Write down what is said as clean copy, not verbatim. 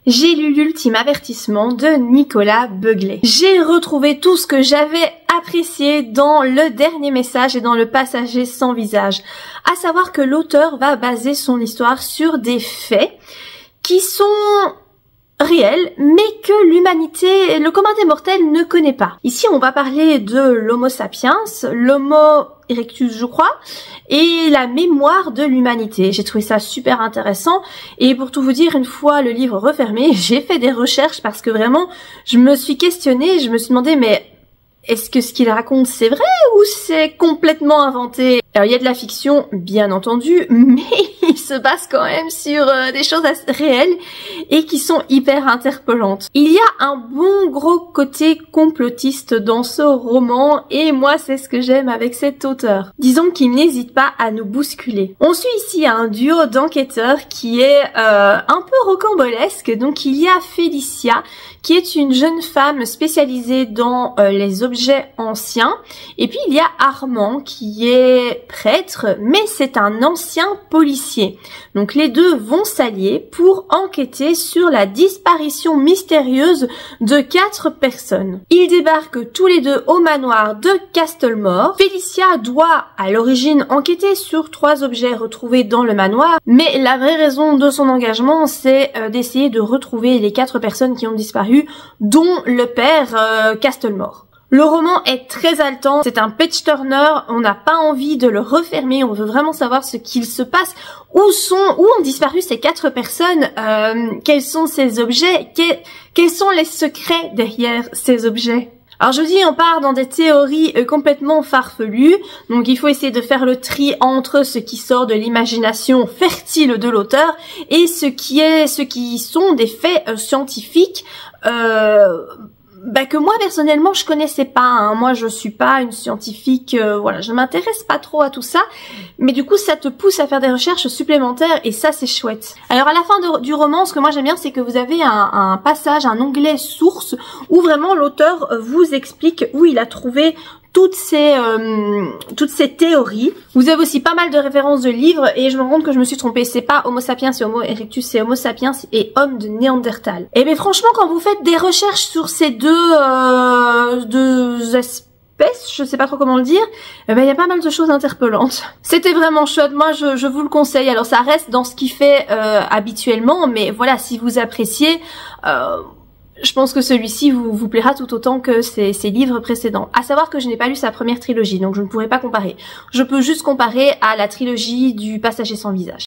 J'ai lu l'ultime avertissement de Nicolas Beuglet. J'ai retrouvé tout ce que j'avais apprécié dans le dernier message et dans le passager sans visage. À savoir que l'auteur va baser son histoire sur des faits qui sont réels, mais que l'humanité, le commun des mortels ne connaît pas. Ici, on va parler de l'Homo sapiens, l'Homo erectus, je crois, et la mémoire de l'humanité. J'ai trouvé ça super intéressant, et pour tout vous dire, une fois le livre refermé, j'ai fait des recherches parce que vraiment, je me suis questionnée, je me suis demandé, mais est-ce que ce qu'il raconte c'est vrai ou c'est complètement inventé? Alors il y a de la fiction, bien entendu, mais il se base quand même sur des choses assez réelles et qui sont hyper interpellantes. Il y a un bon gros côté complotiste dans ce roman et moi c'est ce que j'aime avec cet auteur. Disons qu'il n'hésite pas à nous bousculer. On suit ici un duo d'enquêteurs qui est un peu rocambolesque. Donc il y a Félicia qui est une jeune femme spécialisée dans les objets anciens. Et puis il y a Armand qui est prêtre, mais c'est un ancien policier. Donc les deux vont s'allier pour enquêter sur la disparition mystérieuse de 4 personnes. Ils débarquent tous les deux au manoir de Castlemore. Félicia doit à l'origine enquêter sur 3 objets retrouvés dans le manoir, mais la vraie raison de son engagement c'est d'essayer de retrouver les 4 personnes qui ont disparu, dont le père Castlemore. Le roman est très haletant, c'est un page-turner, on n'a pas envie de le refermer, on veut vraiment savoir ce qu'il se passe, où ont disparu ces 4 personnes, quels sont ces objets, quels sont les secrets derrière ces objets. Alors je dis, on part dans des théories complètement farfelues, donc il faut essayer de faire le tri entre ce qui sort de l'imagination fertile de l'auteur et ce qui sont des faits scientifiques, que moi personnellement je connaissais pas, hein. Moi je suis pas une scientifique, voilà, je m'intéresse pas trop à tout ça, mais du coup ça te pousse à faire des recherches supplémentaires et ça c'est chouette. Alors à la fin du roman, ce que moi j'aime bien c'est que vous avez un passage, un onglet source où vraiment l'auteur vous explique où il a trouvé toutes ces théories. Vous avez aussi pas mal de références de livres et je me rends compte que je me suis trompée. C'est pas Homo sapiens et Homo erectus, c'est Homo sapiens et homme de Néandertal. Et bien franchement, quand vous faites des recherches sur ces deux espèces, je sais pas trop comment le dire, il y a pas mal de choses interpellantes. C'était vraiment chouette, moi je vous le conseille. Alors ça reste dans ce qu'il fait habituellement, mais voilà, si vous appréciez, je pense que celui-ci vous plaira tout autant que ses livres précédents. À savoir que je n'ai pas lu sa première trilogie, donc je ne pourrais pas comparer. Je peux juste comparer à la trilogie du Passager sans visage.